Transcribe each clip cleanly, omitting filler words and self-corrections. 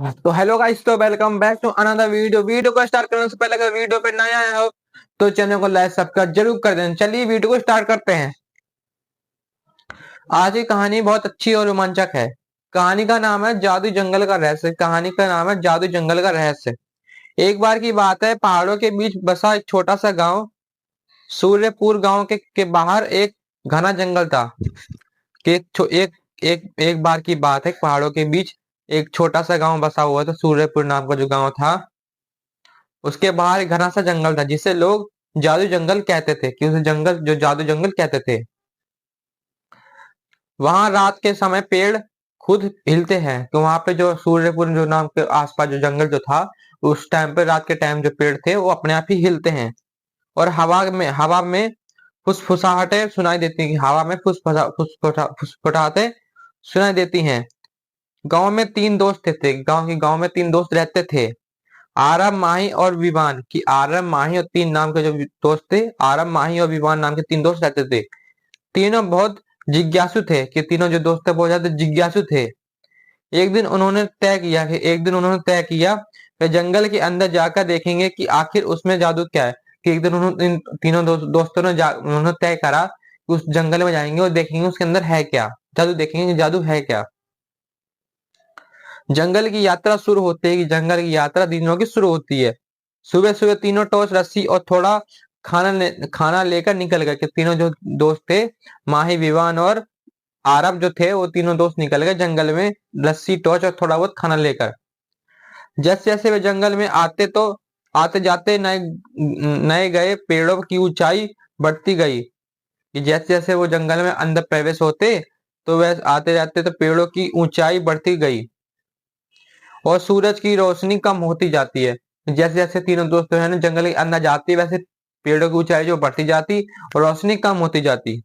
तो hello guys, तो welcome back to another video को स्टार्ट करने से पहले अगर वीडियो पे नया आया हो तो चैनल को लाइक सब्सक्राइब जरूर कर देना। चलिए वीडियो को स्टार्ट करते हैं। आज की कहानी बहुत अच्छी और रोमांचक है। कहानी का नाम है जादू जंगल का रहस्य। कहानी का नाम है जादू जंगल का रहस्य। एक बार की बात है, पहाड़ों के बीच बसा एक छोटा सा गांव। सूर्यपुर गांव के बाहर एक घना जंगल था। कि एक एक एक बार की बात है, पहाड़ों के बीच एक छोटा सा गांव बसा हुआ था। सूर्यपुर नाम का जो गांव था, उसके बाहर एक घना सा जंगल था जिसे लोग जादू जंगल कहते थे। कि उसे जंगल जो जादू जंगल कहते थे। वहां रात के समय पेड़ खुद हिलते हैं। तो वहां पे जो सूर्यपुर जो नाम के आसपास जो जंगल जो था, उस टाइम पे रात के टाइम जो पेड़ थे वो अपने आप ही हिलते हैं। और हवा में फुसफुसाहटें सुनाई देती हैं। हवा में फुसफुसाहटें सुनाई देती हैं। गांव में तीन दोस्त थे। गांव में तीन दोस्त रहते थे। आरब, माही और विवान। की आरब, माही और तीन नाम के जो दोस्त थे, आरब, माही और विवान नाम के तीन दोस्त रहते थे। तीनों बहुत जिज्ञासु थे। कि तीनों जो दोस्त थे बहुत ज्यादा जिज्ञासु थे। एक दिन उन्होंने तय किया कि जंगल के अंदर जाकर देखेंगे कि आखिर उसमें जादू क्या है। कि एक दिन उन्होंने इन तीनों दोस्तों ने उन्होंने तय करा कि उस जंगल में जाएंगे और देखेंगे उसके अंदर है क्या। जादू देखेंगे, जादू है क्या। जंगल की यात्रा शुरू होते ही जंगल की यात्रा दिनों की शुरू होती है। सुबह सुबह तीनों टॉर्च, रस्सी और थोड़ा खाना लेकर निकल गए। कि तीनों जो दोस्त थे, माही, विवान और आरब जो थे, वो तीनों दोस्त निकल गए जंगल में रस्सी, टॉर्च और थोड़ा बहुत खाना लेकर। जैसे जैसे वे जंगल में आते जाते नए नए गए पेड़ों की ऊंचाई बढ़ती गई। कि जैसे जैसे वो जंगल में अंदर प्रवेश होते, तो वह आते जाते तो पेड़ों की ऊंचाई बढ़ती गई और सूरज की रोशनी कम होती जाती है। जैसे जैसे तीनों दोस्त जो है ना जंगल के अंदर जाती, वैसे पेड़ों की ऊंचाई जो बढ़ती जाती और रोशनी कम होती जाती।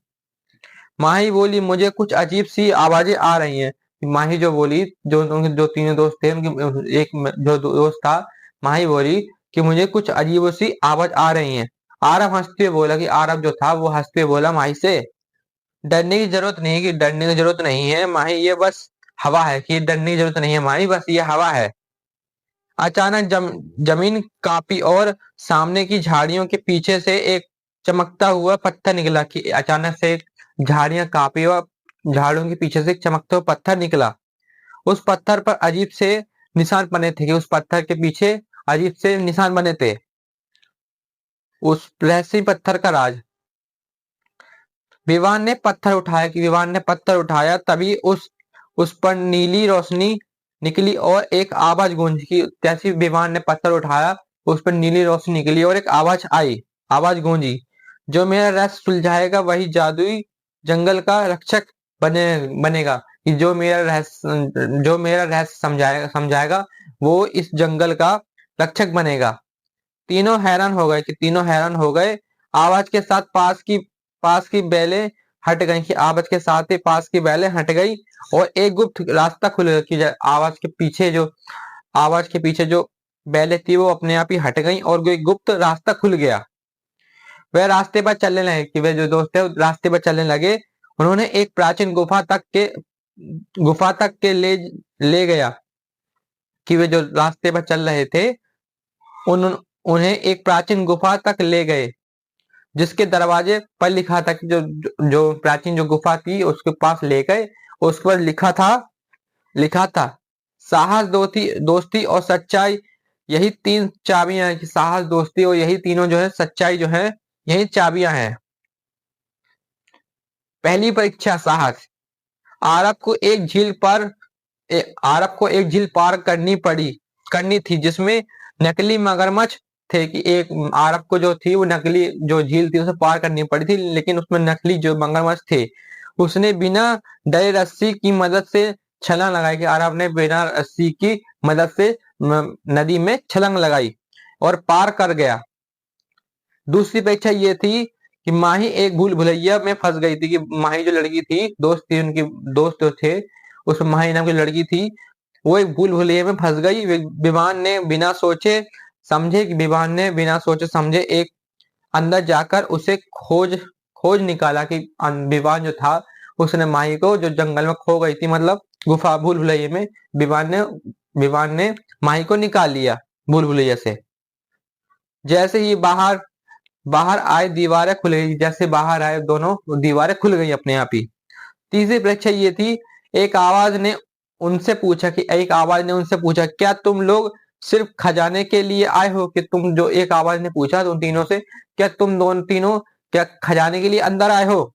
माही बोली, मुझे कुछ अजीब सी आवाजें आ रही हैं। माही जो बोली, जो तीनों दोस्त थे उनकी एक जो दोस्त था, माही बोली कि मुझे कुछ अजीब सी आवाज आ रही है। आरब हंसते हुए बोला कि आरब जो था वो हंसते हुए बोला माही से, डरने की जरूरत नहीं। कि डरने की जरूरत नहीं है माही, ये बस हवा है। कि डरने की जरूरत नहीं है माही, बस ये हवा है। अचानक जमीन कांपी और सामने की झाड़ियों के पीछे से एक चमकता हुआ पत्थर निकला। कि अचानक से झाड़ियां कांपी और झाड़ियों के पीछे से एक चमकता हुआ पत्थर निकला। उस पत्थर पर अजीब से निशान बने थे। कि उस पत्थर के पीछे अजीब से निशान बने थे। उस रहस्यमय पत्थर का राज। विवान ने पत्थर उठाया, तभी उस पर नीली रोशनी निकली और एक आवाज गूंजी। की जैसे विमान ने पत्थर उठाया, उस पर नीली रोशनी निकली और एक आवाज गूंजी, जो मेरा रहस्य सुलझाएगा वही जादुई जंगल का रक्षक बनेगा। कि जो मेरा रहस्य समझाएगा वो इस जंगल का रक्षक बनेगा। तीनों हैरान हो गए। आवाज के साथ पास की बेलें हट गई। कि आवाज के साथ ही पास की बेलें हट गई और एक गुप्त रास्ता खुल गया। कि आवाज के पीछे जो बेलें थी वो अपने आप ही हट गई और एक गुप्त रास्ता खुल गया। वह रास्ते पर चलने लगे। कि वे जो दोस्त थे वो रास्ते पर चलने लगे। उन्होंने एक प्राचीन गुफा तक के ले गया। कि वे जो रास्ते पर चल रहे थे, उन्हें एक प्राचीन गुफा तक ले गए, जिसके दरवाजे पर लिखा था। कि जो प्राचीन जो गुफा थी उसके पास ले गए। उस पर लिखा था, साहस, दोस्ती और सच्चाई, यही तीन चाबियां हैं। कि साहस, दोस्ती और यही तीनों जो है सच्चाई जो है, यही चाबियां हैं। पहली परीक्षा, साहस। आरब को एक झील पर आरब को एक झील पार करनी थी, जिसमें नकली मगरमच्छ थे। कि एक आरब को जो थी वो नकली जो झील थी उसे पार करनी पड़ी थी, लेकिन उसमें नकली जो मगरमच्छ थे। उसने बिना डरे रस्सी की मदद से छलांग लगाई। कि आरब ने बिना रस्सी की मदद से नदी में छलांग लगाई और पार कर गया। दूसरी परीक्षा ये थी कि माही एक भूल भुलैया में फंस गई थी। कि माही जो लड़की थी, दोस्त थी उनकी, दोस्त जो थे, उस माही नाम की लड़की थी, वो एक भूल भुलैया में फंस गई। विवान ने बिना सोचे समझे एक अंदर जाकर उसे खोज खोज निकाला। कि विवान जो था उसने माही को जो जंगल में खो गई थी, मतलब गुफा भूल भुलैया में, विवान ने विवान ने माही को निकाल लिया भूल भुलैया से। जैसे ही बाहर बाहर आए दीवारें खुल गई, जैसे बाहर आए दोनों दीवारें खुल गई अपने आप ही। तीसरी परीक्षा ये थी, एक आवाज ने उनसे पूछा क्या तुम लोग सिर्फ खजाने के लिए आए हो? कि तुम जो एक आवाज ने पूछा उन तीनों से, क्या तुम दोनों तीनों क्या खजाने के लिए अंदर आए हो?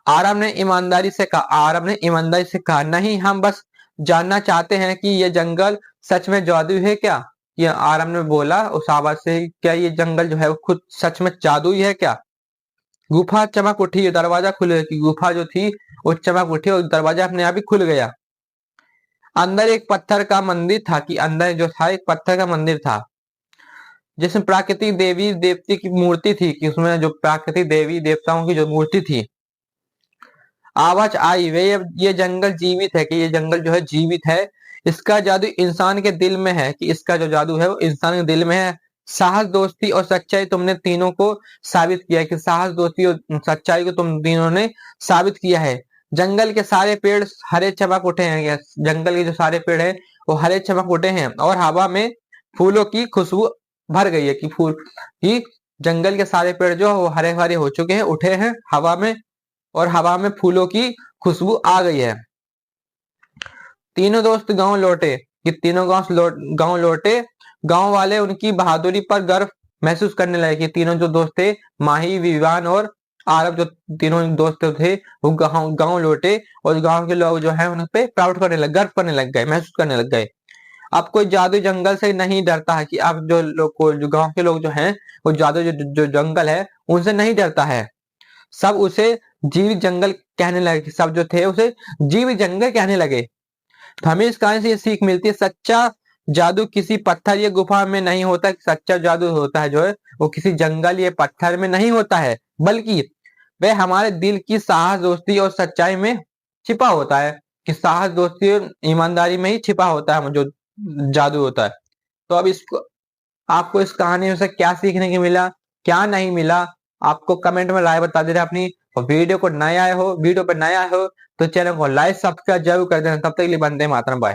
आरब ने ईमानदारी से कहा नहीं, हम बस जानना चाहते हैं कि ये जंगल सच में जादुई है क्या? ये आरब ने बोला उस आवाज से, क्या ये जंगल जो है वो खुद सच में जादुई है क्या? गुफा चमक उठी, दरवाजा खुल गया कि गुफा जो थी वो चमक उठी और दरवाजा अपने आप ही खुल गया। अंदर एक पत्थर का मंदिर था, कि अंदर जो था एक पत्थर का मंदिर था जिसमें प्राकृतिक देवी देवती की मूर्ति थी, कि उसमें जो प्राकृतिक देवी देवताओं की जो मूर्ति थी। आवाज आई, वे ये जंगल जीवित है, कि ये जंगल जो है जीवित है। इसका जादू इंसान के दिल में है, कि इसका जो जादू है वो इंसान के दिल में है। साहस, दोस्ती और सच्चाई तुमने तीनों को साबित किया है, कि साहस, दोस्ती और सच्चाई को तुम तीनों ने साबित किया है। जंगल के सारे पेड़ हरे चमक उठे हैं, जंगल के जो सारे पेड़ हैं वो हरे चमक उठे हैं, और हवा में फूलों की खुशबू भर गई है, कि फूल की जंगल के सारे पेड़ जो वो हरे हरे हो चुके हैं, उठे हैं हवा में, और हवा में फूलों की खुशबू आ गई है। तीनों दोस्त गांव लौटे, कि तीनों गांव लौटे। गांव वाले उनकी बहादुरी पर गर्व महसूस करने लगे, कि तीनों जो दोस्त थे, माही, विवान और आरब, जो तीनों दोस्त थे वो गांव लौटे, और गांव के लोग जो है उन पे प्राउड करने लग गर्व करने लग गए, महसूस करने लग गए। अब कोई जादू जंगल से नहीं डरता है, कि अब जो गांव के लोग जो हैं वो जादू जो जंगल है उनसे नहीं डरता है। सब उसे जीवित जंगल कहने लगे, सब जो थे उसे जीवित जंगल कहने लगे। तो हमें इस कहानी से ये सीख मिलती है, सच्चा जादू किसी पत्थर या गुफा में नहीं होता। सच्चा जादू होता है जो है वो किसी जंगल या पत्थर में नहीं होता है, बल्कि वह हमारे दिल की साहस, दोस्ती और सच्चाई में छिपा होता है। कि साहस, दोस्ती और ईमानदारी में ही छिपा होता है जो जादू होता है। तो अब इसको आपको इस कहानी में से क्या सीखने को मिला, क्या नहीं मिला, आपको कमेंट में राय बता देना अपनी। और वीडियो पर नए आए हो तो चैनल को लाइक सब्सक्राइब जरूर कर देना। तब तक के लिए वंदे मातरम, बाय।